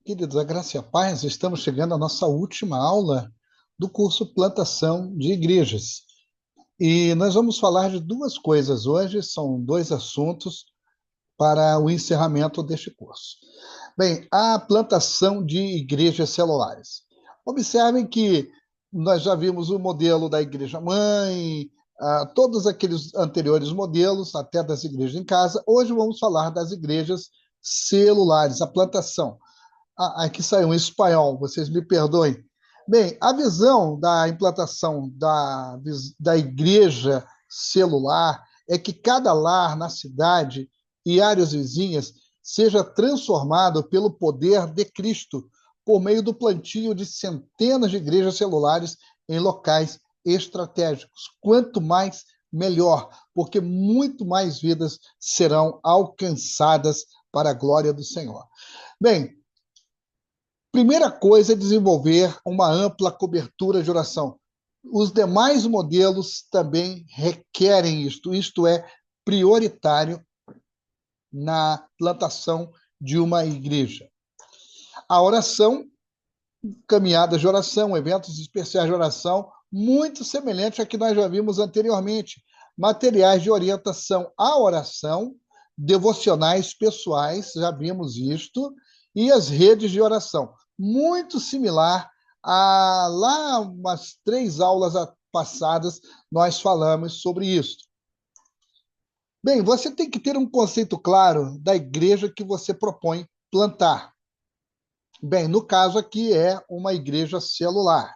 Queridos, a graça e a paz, estamos chegando à nossa última aula do curso Plantação de Igrejas. E nós vamos falar de duas coisas hoje, são dois assuntos para o encerramento deste curso. Bem, a plantação de igrejas celulares. Observem que nós já vimos o modelo da igreja mãe, todos aqueles anteriores modelos, até das igrejas em casa. Hoje vamos falar das igrejas celulares, a plantação. Aqui saiu em espanhol, vocês me perdoem. Bem, a visão da implantação da igreja celular é que cada lar na cidade e áreas vizinhas seja transformado pelo poder de Cristo, por meio do plantio de centenas de igrejas celulares em locais estratégicos. Quanto mais, melhor, porque muito mais vidas serão alcançadas para a glória do Senhor. Bem, primeira coisa é desenvolver uma ampla cobertura de oração. Os demais modelos também requerem isto, isto é prioritário na plantação de uma igreja. A oração, caminhadas de oração, eventos especiais de oração, muito semelhante a que nós já vimos anteriormente. Materiais de orientação à oração, devocionais pessoais, já vimos isto, e as redes de oração. Muito similar a lá umas 3 aulas passadas, nós falamos sobre isso. Bem, você tem que ter um conceito claro da igreja que você propõe plantar. Bem, no caso aqui é uma igreja celular.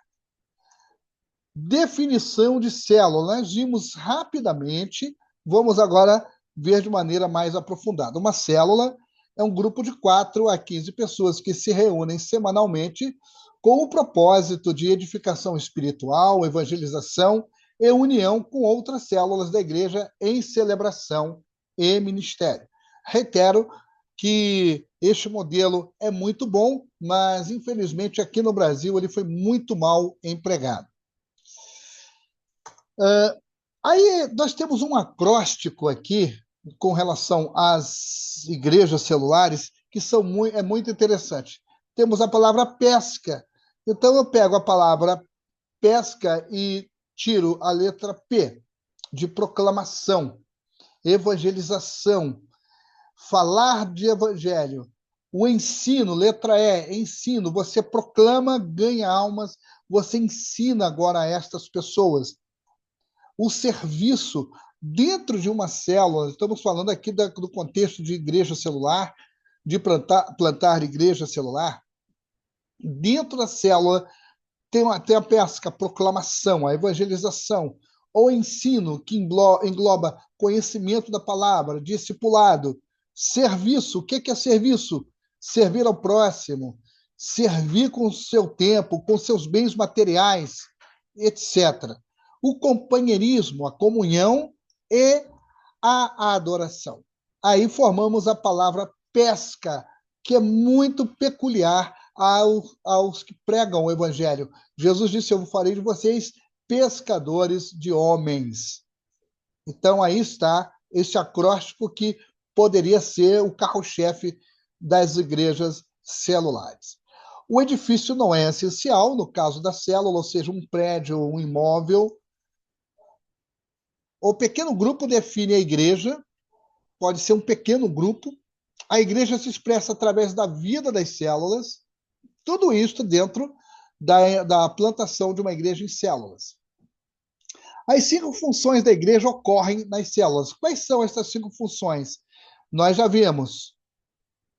Definição de célula. Nós vimos rapidamente, vamos agora ver de maneira mais aprofundada. Uma célula é um grupo de 4 a 15 pessoas que se reúnem semanalmente com o propósito de edificação espiritual, evangelização e união com outras células da igreja em celebração e ministério. Reitero que este modelo é muito bom, mas infelizmente aqui no Brasil ele foi muito mal empregado. Aí nós temos um acróstico aqui com relação às igrejas celulares que é muito interessante. Temos a palavra pesca. Então eu pego a palavra pesca e tiro a letra P, de proclamação, evangelização, falar de evangelho. O ensino, letra E, ensino, você proclama, ganha almas, você ensina agora a estas pessoas. O serviço dentro de uma célula, estamos falando aqui do contexto de igreja celular, de plantar igreja celular. Dentro da célula tem a pesca, a proclamação, a evangelização, o ensino, que engloba conhecimento da palavra, discipulado, serviço. O que é serviço? Servir ao próximo, servir com o seu tempo, com seus bens materiais, etc. O companheirismo, a comunhão e a adoração. Aí formamos a palavra pesca, que é muito peculiar aos que pregam o evangelho. Jesus disse: eu farei de vocês pescadores de homens. Então aí está esse acróstico que poderia ser o carro-chefe das igrejas celulares. O edifício não é essencial, no caso da célula, ou seja, um prédio, um imóvel. O pequeno grupo define a igreja, pode ser um pequeno grupo. A igreja se expressa através da vida das células, tudo isso dentro da plantação de uma igreja em células. As 5 funções da igreja ocorrem nas células. Quais são essas 5 funções? Nós já vimos,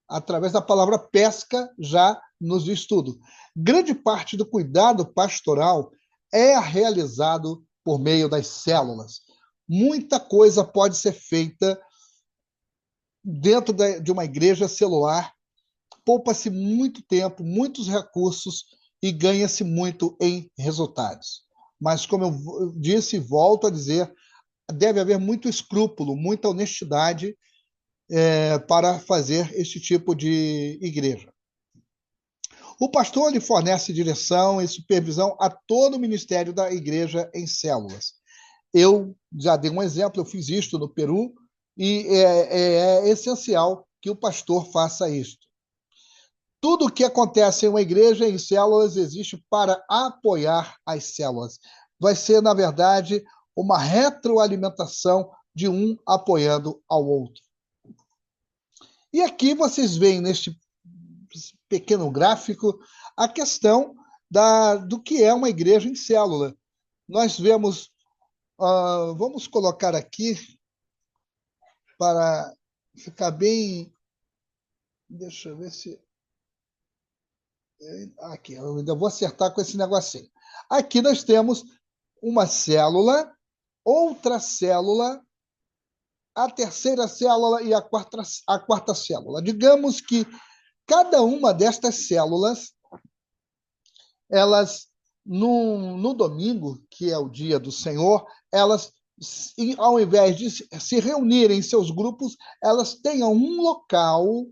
através da palavra pesca, já nos estudo. Grande parte do cuidado pastoral é realizado por meio das células. Muita coisa pode ser feita dentro de uma igreja celular, poupa-se muito tempo, muitos recursos e ganha-se muito em resultados. Mas, como eu disse e volto a dizer, deve haver muito escrúpulo, muita honestidade para fazer este tipo de igreja. O pastor ele fornece direção e supervisão a todo o ministério da igreja em células. Eu já dei um exemplo, eu fiz isto no Peru, e é essencial que o pastor faça isto. Tudo o que acontece em uma igreja, em células, existe para apoiar as células. Vai ser, na verdade, uma retroalimentação de um apoiando ao outro. E aqui vocês veem, neste pequeno gráfico, a questão do que é uma igreja em célula. Nós vemos, vamos colocar aqui para ficar bem. Deixa eu ver se. Aqui, eu ainda vou acertar com esse negocinho. Aqui nós temos uma célula, outra célula, a terceira célula e a quarta célula. Digamos que cada uma destas células, elas, no domingo, que é o dia do Senhor, elas, ao invés de se reunirem em seus grupos, elas tenham um local.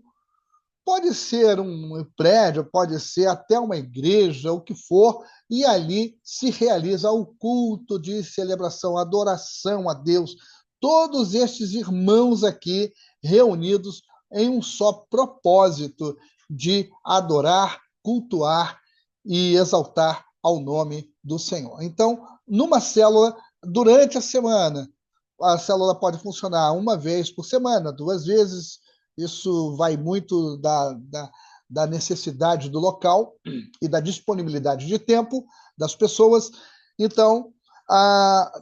Pode ser um prédio, pode ser até uma igreja, o que for, e ali se realiza o culto de celebração, adoração a Deus. Todos estes irmãos aqui reunidos em um só propósito de adorar, cultuar e exaltar ao nome do Senhor. Então, numa célula, durante a célula pode funcionar uma vez por semana, duas vezes. Isso vai muito da necessidade do local e da disponibilidade de tempo das pessoas. Então,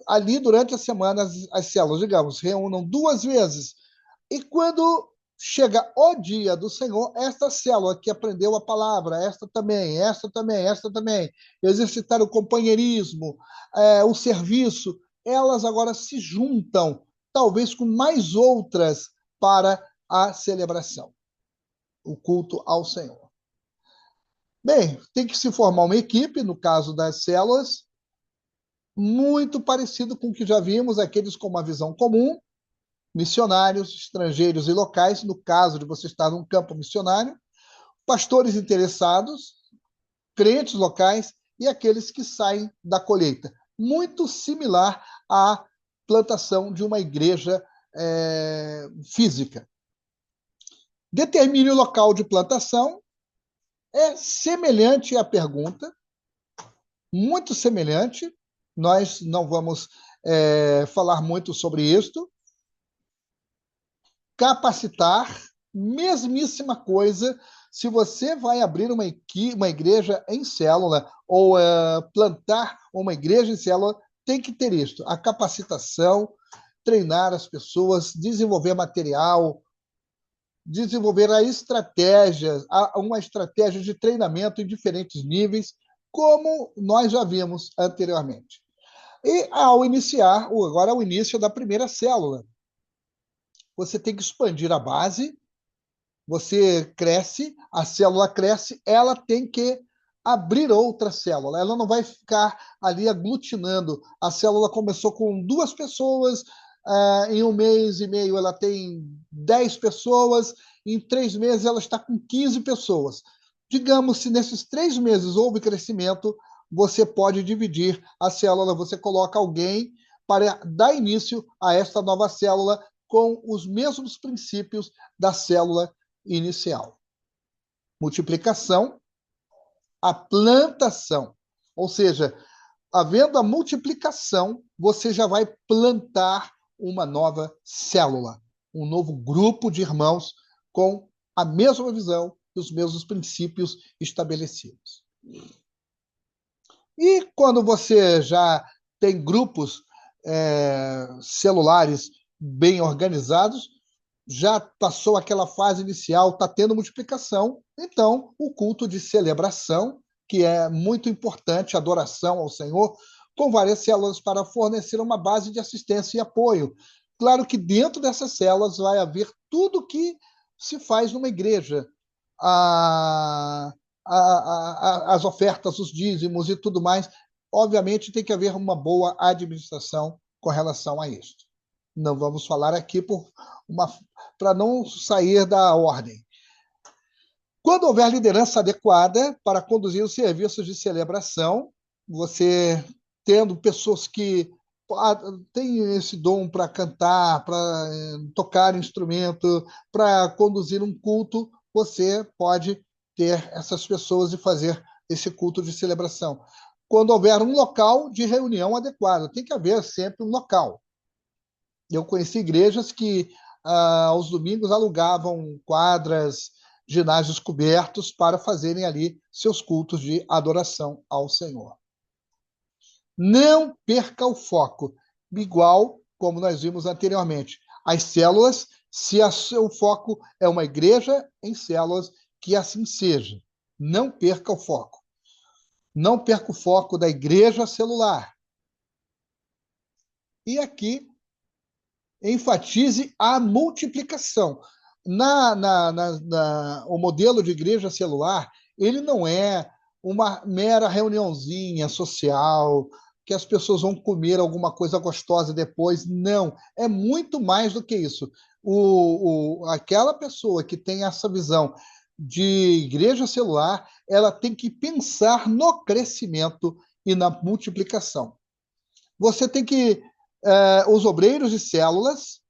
ali durante a semana, as células, digamos, reúnam duas vezes. E quando chega o dia do Senhor, esta célula que aprendeu a palavra, esta também, exercitar o companheirismo, o serviço, elas agora se juntam, talvez com mais outras, para a celebração, o culto ao Senhor. Bem, tem que se formar uma equipe, no caso das células, muito parecido com o que já vimos, aqueles com uma visão comum, missionários, estrangeiros e locais, no caso de você estar num campo missionário, pastores interessados, crentes locais e aqueles que saem da colheita. Muito similar à plantação de uma igreja física. Determine o local de plantação. É semelhante à pergunta, muito semelhante. Nós não vamos falar muito sobre isto. Capacitar, mesmíssima coisa. Se você vai abrir uma igreja em célula ou plantar uma igreja em célula, tem que ter isto: a capacitação, treinar as pessoas, desenvolver material, desenvolver uma estratégia de treinamento em diferentes níveis, como nós já vimos anteriormente. E ao iniciar, agora é o início da primeira célula, você tem que expandir a base, você cresce, a célula cresce, ela tem que abrir outra célula, ela não vai ficar ali aglutinando. A célula começou com 2 pessoas, em 1 mês e meio ela tem 10 pessoas, em 3 meses ela está com 15 pessoas. Digamos, se nesses 3 meses houve crescimento, você pode dividir a célula, você coloca alguém para dar início a esta nova célula com os mesmos princípios da célula inicial. Multiplicação, a plantação. Ou seja, havendo a multiplicação, você já vai plantar uma nova célula, um novo grupo de irmãos com a mesma visão e os mesmos princípios estabelecidos. E quando você já tem grupos celulares bem organizados, já passou aquela fase inicial, está tendo multiplicação, então o culto de celebração, que é muito importante, adoração ao Senhor, com várias células para fornecer uma base de assistência e apoio. Claro que dentro dessas células vai haver tudo que se faz numa igreja, as ofertas, os dízimos e tudo mais. Obviamente tem que haver uma boa administração com relação a isso. Não vamos falar aqui para não sair da ordem. Quando houver liderança adequada para conduzir os serviços de celebração, você tendo pessoas que têm esse dom para cantar, para tocar instrumento, para conduzir um culto, você pode ter essas pessoas e fazer esse culto de celebração. Quando houver um local de reunião adequado, tem que haver sempre um local. Eu conheci igrejas que, aos domingos, alugavam quadras, ginásios cobertos para fazerem ali seus cultos de adoração ao Senhor. Não perca o foco, igual como nós vimos anteriormente. As células, se o seu foco é uma igreja em células, que assim seja. Não perca o foco. Não perca o foco da igreja celular. E aqui, enfatize a multiplicação. O modelo de igreja celular, ele não é uma mera reuniãozinha social, que as pessoas vão comer alguma coisa gostosa depois. Não, é muito mais do que isso. Aquela pessoa que tem essa visão de igreja celular, ela tem que pensar no crescimento e na multiplicação. Você tem que os obreiros de células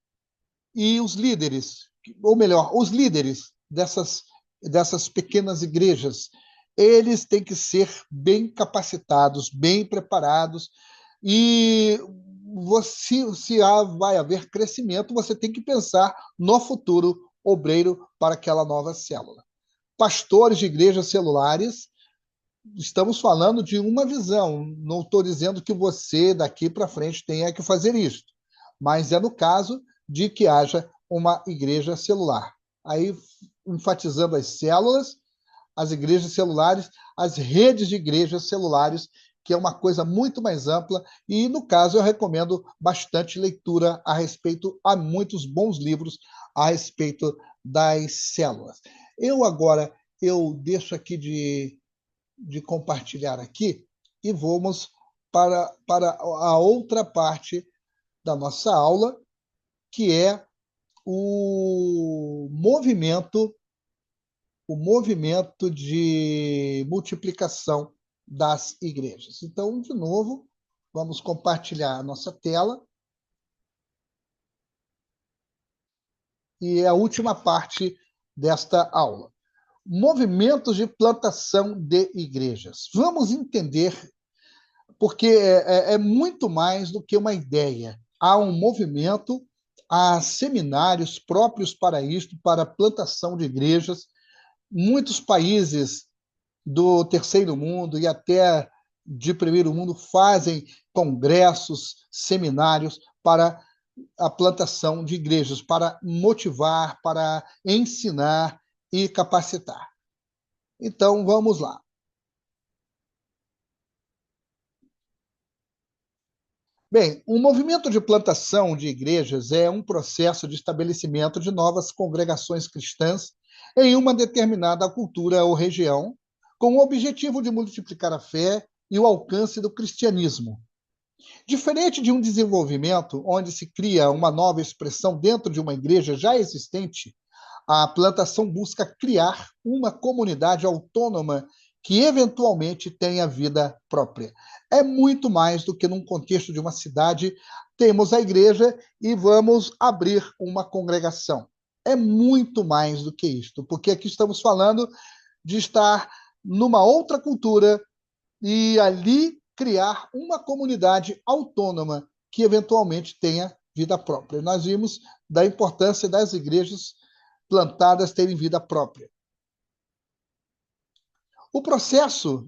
e os líderes, ou melhor, os líderes dessas pequenas igrejas, eles têm que ser bem capacitados, bem preparados, e se vai haver crescimento, você tem que pensar no futuro obreiro para aquela nova célula. Pastores de igrejas celulares, estamos falando de uma visão. Não estou dizendo que você, daqui para frente, tenha que fazer isso, mas é no caso de que haja uma igreja celular. Aí, enfatizando as células, as igrejas celulares, as redes de igrejas celulares, que é uma coisa muito mais ampla, e, no caso, eu recomendo bastante leitura a respeito, há muitos bons livros a respeito das células. Eu deixo aqui de compartilhar aqui e vamos para a outra parte da nossa aula, que é o movimento de multiplicação das igrejas. Então, de novo, vamos compartilhar a nossa tela. E é a última parte desta aula. Movimentos de plantação de igrejas. Vamos entender, porque é muito mais do que uma ideia. Há um movimento, há seminários próprios para isto, para plantação de igrejas. Muitos países do terceiro mundo e até de primeiro mundo fazem congressos, seminários para a plantação de igrejas, para motivar, para ensinar e capacitar. Então, vamos lá. Bem, um movimento de plantação de igrejas é um processo de estabelecimento de novas congregações cristãs em uma determinada cultura ou região, com o objetivo de multiplicar a fé e o alcance do cristianismo. Diferente de um desenvolvimento onde se cria uma nova expressão dentro de uma igreja já existente, a plantação busca criar uma comunidade autônoma que eventualmente tenha vida própria. É muito mais do que num contexto de uma cidade, temos a igreja e vamos abrir uma congregação. É muito mais do que isto, porque aqui estamos falando de estar numa outra cultura e ali criar uma comunidade autônoma que eventualmente tenha vida própria. Nós vimos da importância das igrejas plantadas terem vida própria.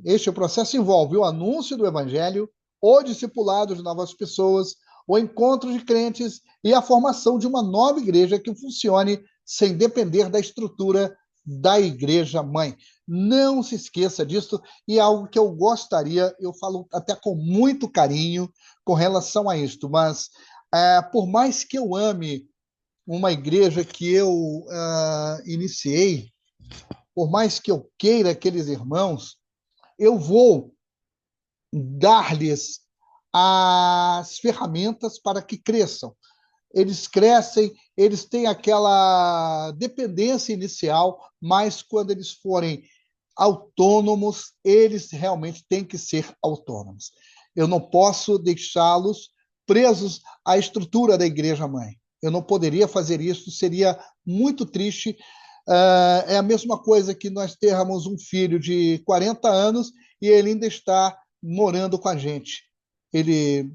Este processo envolve o anúncio do evangelho, o discipulado de novas pessoas, o encontro de crentes e a formação de uma nova igreja que funcione sem depender da estrutura da igreja mãe. Não se esqueça disso, e é algo que eu gostaria, eu falo até com muito carinho com relação a isto, mas por mais que eu ame uma igreja que eu iniciei, por mais que eu queira aqueles irmãos, eu vou dar-lhes as ferramentas para que cresçam. Eles crescem, eles têm aquela dependência inicial, mas quando eles forem autônomos, eles realmente têm que ser autônomos. Eu não posso deixá-los presos à estrutura da igreja mãe. Eu não poderia fazer isso, seria muito triste É a mesma coisa que nós termos um filho de 40 anos e ele ainda está morando com a gente. Ele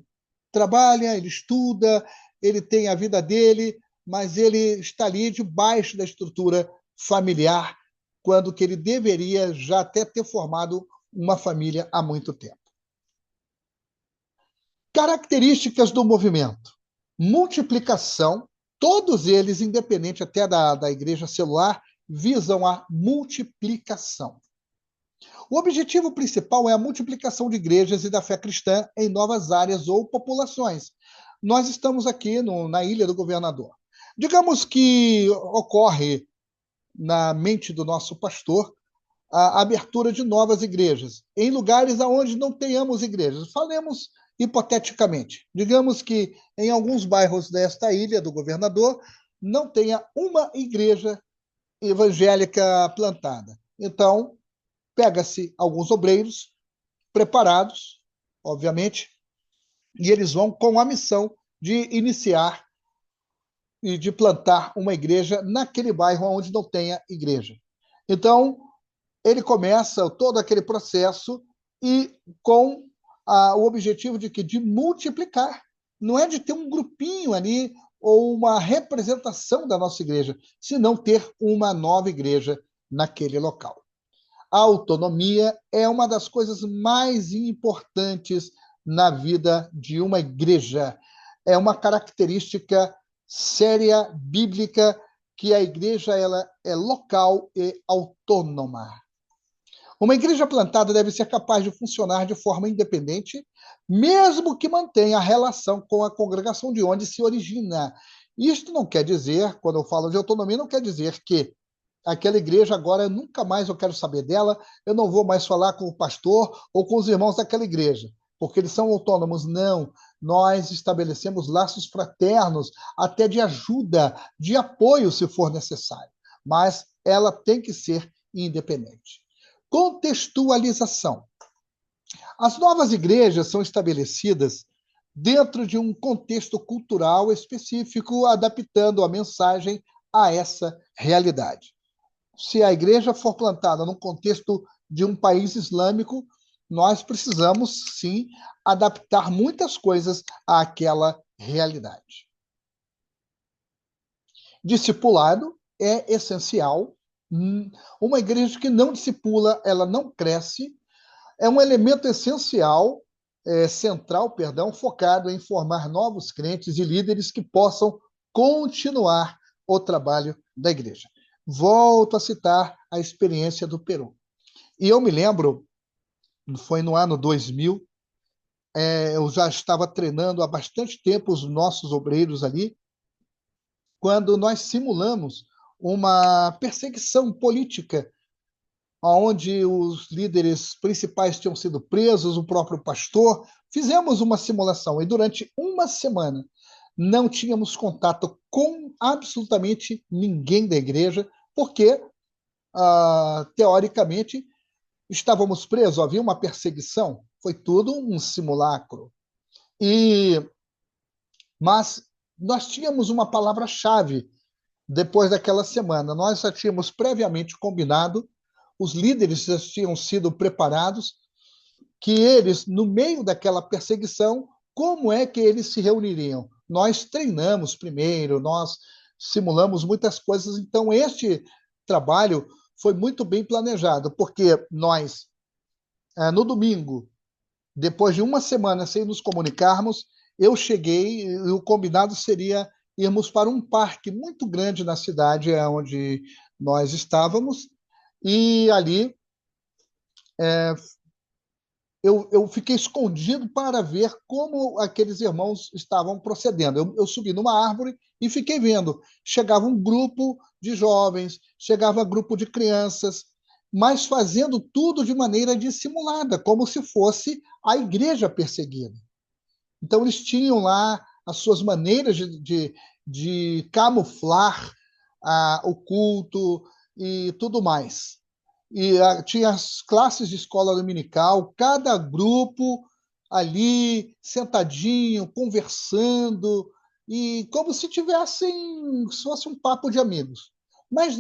trabalha, ele estuda, ele tem a vida dele, mas ele está ali debaixo da estrutura familiar, quando que ele deveria já até ter formado uma família há muito tempo. Características do movimento: multiplicação, todos eles, independente até da igreja celular, visam a multiplicação. O objetivo principal é a multiplicação de igrejas e da fé cristã em novas áreas ou populações. Nós estamos aqui na Ilha do Governador. Digamos que ocorre na mente do nosso pastor a abertura de novas igrejas em lugares onde não tenhamos igrejas. Falemos hipoteticamente. Digamos que em alguns bairros desta Ilha do Governador não tenha uma igreja evangélica plantada. Então, pega-se alguns obreiros preparados, obviamente, e eles vão com a missão de iniciar e de plantar uma igreja naquele bairro onde não tenha igreja. Então, ele começa todo aquele processo e com o objetivo de multiplicar. Não é de ter um grupinho ali ou uma representação da nossa igreja, senão ter uma nova igreja naquele local. A autonomia é uma das coisas mais importantes na vida de uma igreja. É uma característica séria, bíblica, que a igreja ela é local e autônoma. Uma igreja plantada deve ser capaz de funcionar de forma independente, mesmo que mantenha a relação com a congregação de onde se origina. Isto não quer dizer, quando eu falo de autonomia, não quer dizer que aquela igreja agora eu nunca mais eu quero saber dela, eu não vou mais falar com o pastor ou com os irmãos daquela igreja, porque eles são autônomos. Não, nós estabelecemos laços fraternos, até de ajuda, de apoio, se for necessário, mas ela tem que ser independente. Contextualização. As novas igrejas são estabelecidas dentro de um contexto cultural específico, adaptando a mensagem a essa realidade. Se a igreja for plantada num contexto de um país islâmico, nós precisamos, sim, adaptar muitas coisas àquela realidade. Discipulado é essencial. Uma igreja que não discipula, ela não cresce. É um elemento essencial, central, perdão, focado em formar novos crentes e líderes que possam continuar o trabalho da igreja. Volto a citar a experiência do Peru. E eu me lembro, foi no ano 2000, eu já estava treinando há bastante tempo os nossos obreiros ali, quando nós simulamos uma perseguição política, onde os líderes principais tinham sido presos, o próprio pastor. Fizemos uma simulação e durante uma semana não tínhamos contato com absolutamente ninguém da igreja, porque, teoricamente, estávamos presos, havia uma perseguição, foi tudo um simulacro. Mas nós tínhamos uma palavra-chave depois daquela semana. Nós já tínhamos previamente combinado, os líderes já tinham sido preparados, que eles, no meio daquela perseguição, como é que eles se reuniriam? Nós treinamos primeiro, nós simulamos muitas coisas, então este trabalho foi muito bem planejado, porque nós, no domingo, depois de uma semana sem nos comunicarmos, eu cheguei e o combinado seria irmos para um parque muito grande na cidade onde nós estávamos, e ali eu fiquei escondido para ver como aqueles irmãos estavam procedendo. Eu subi numa árvore e fiquei vendo. Chegava um grupo de jovens, chegava um grupo de crianças, mas fazendo tudo de maneira dissimulada, como se fosse a igreja perseguida. Então, eles tinham lá as suas maneiras de camuflar o culto e tudo mais. E tinha as classes de escola dominical, cada grupo ali sentadinho, conversando, e como se tivessem, se fosse um papo de amigos. Mas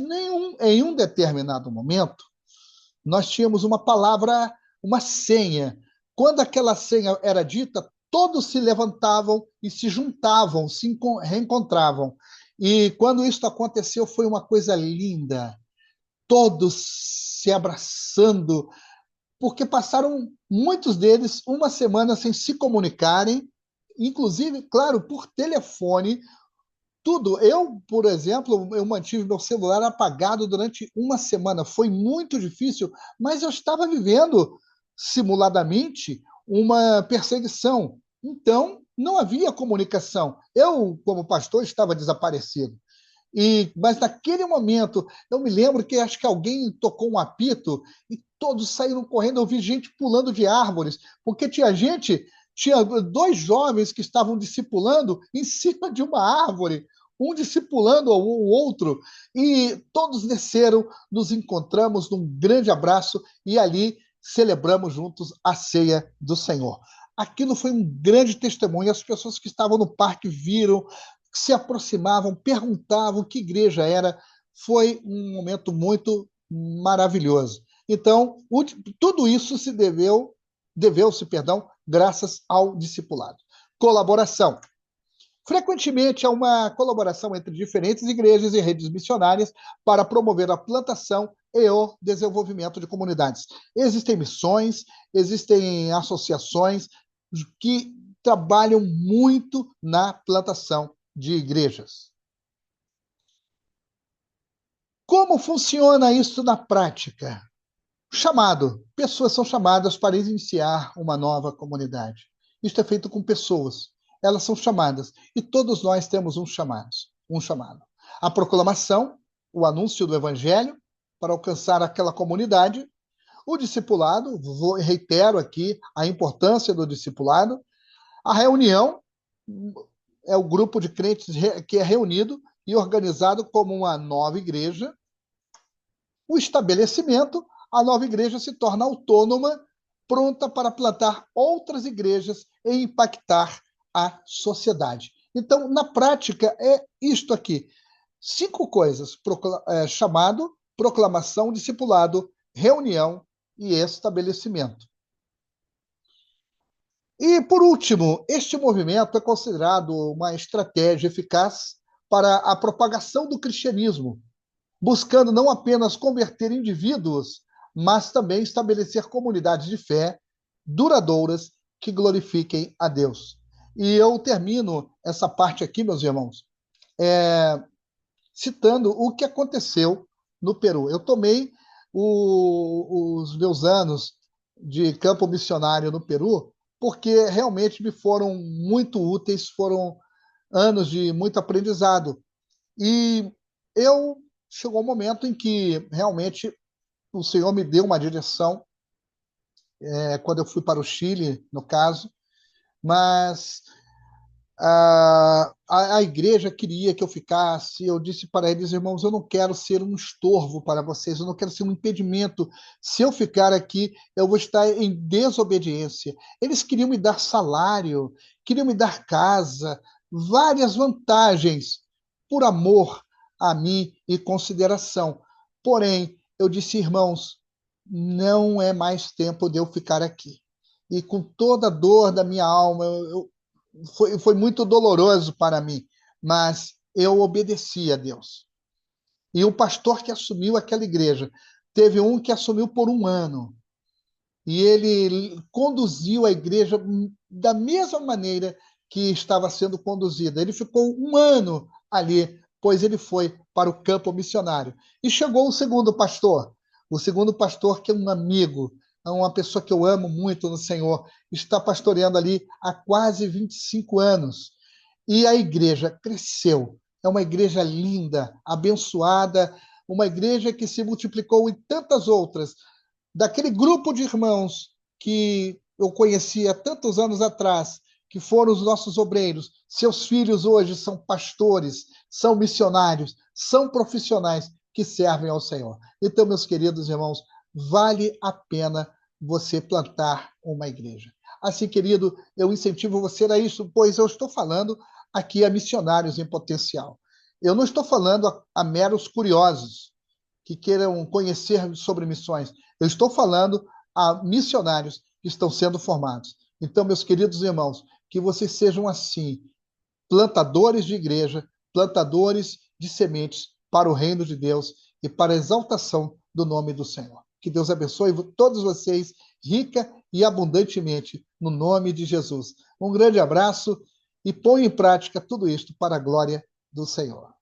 em um determinado momento, nós tínhamos uma palavra, uma senha. Quando aquela senha era dita, todos se levantavam e se juntavam, reencontravam. E quando isso aconteceu, foi uma coisa linda. Todos se abraçando, porque passaram muitos deles uma semana sem se comunicarem, inclusive, claro, por telefone, tudo. Eu, por exemplo, eu mantive meu celular apagado durante uma semana. Foi muito difícil, mas eu estava vivendo simuladamente uma perseguição. Então, não havia comunicação. Eu, como pastor, estava desaparecido. Mas naquele momento, eu me lembro que acho que alguém tocou um apito e todos saíram correndo. Eu vi gente pulando de árvores, porque tinha dois jovens que estavam discipulando em cima de uma árvore, um discipulando o outro, e todos desceram, nos encontramos num grande abraço e ali celebramos juntos a ceia do Senhor. Aquilo foi um grande testemunho. As pessoas que estavam no parque viram, se aproximavam, perguntavam que igreja era. Foi um momento muito maravilhoso. Então, tudo isso deveu-se, graças ao discipulado. Colaboração. Frequentemente há uma colaboração entre diferentes igrejas e redes missionárias para promover a plantação e o desenvolvimento de comunidades. Existem missões, existem associações que trabalham muito na plantação de igrejas. Como funciona isso na prática? Chamado. Pessoas são chamadas para iniciar uma nova comunidade. Isso é feito com pessoas. Elas são chamadas. E todos nós temos um chamado. A proclamação, o anúncio do evangelho, para alcançar aquela comunidade. O discipulado, reitero aqui a importância do discipulado. A reunião é o grupo de crentes que é reunido e organizado como uma nova igreja. O estabelecimento, a nova igreja se torna autônoma, pronta para plantar outras igrejas e impactar a sociedade. Então, na prática, é isto aqui. 5 coisas: chamado, proclamação, discipulado, reunião e estabelecimento. E, por último, este movimento é considerado uma estratégia eficaz para a propagação do cristianismo, buscando não apenas converter indivíduos, mas também estabelecer comunidades de fé duradouras que glorifiquem a Deus. E eu termino essa parte aqui, meus irmãos, citando o que aconteceu no Peru. Eu tomei os meus anos de campo missionário no Peru porque realmente me foram muito úteis, foram anos de muito aprendizado. E chegou um momento em que realmente o Senhor me deu uma direção, quando eu fui para o Chile, no caso, mas a igreja queria que eu ficasse. Eu disse para eles: irmãos, eu não quero ser um estorvo para vocês, eu não quero ser um impedimento. Se eu ficar aqui, eu vou estar em desobediência. Eles queriam me dar salário, queriam me dar casa, várias vantagens, por amor a mim e consideração. Porém, eu disse: irmãos, não é mais tempo de eu ficar aqui. E com toda a dor da minha alma, foi muito doloroso para mim, mas eu obedeci a Deus. E o pastor que assumiu aquela igreja, teve um que assumiu por um ano, e ele conduziu a igreja da mesma maneira que estava sendo conduzida. Ele ficou um ano ali, pois ele foi para o campo missionário. E chegou o segundo pastor que é um amigo, é uma pessoa que eu amo muito no Senhor, está pastoreando ali há quase 25 anos. E a igreja cresceu. É uma igreja linda, abençoada, uma igreja que se multiplicou em tantas outras. Daquele grupo de irmãos que eu conhecia tantos anos atrás, que foram os nossos obreiros, seus filhos hoje são pastores, são missionários, são profissionais que servem ao Senhor. Então, meus queridos irmãos, vale a pena você plantar uma igreja. Assim, querido, eu incentivo você a isso, pois eu estou falando aqui a missionários em potencial. Eu não estou falando a meros curiosos que queiram conhecer sobre missões. Eu estou falando a missionários que estão sendo formados. Então, meus queridos irmãos, que vocês sejam assim, plantadores de igreja, plantadores de sementes para o reino de Deus e para a exaltação do nome do Senhor. Que Deus abençoe todos vocês rica e abundantemente no nome de Jesus. Um grande abraço e põe em prática tudo isto para a glória do Senhor.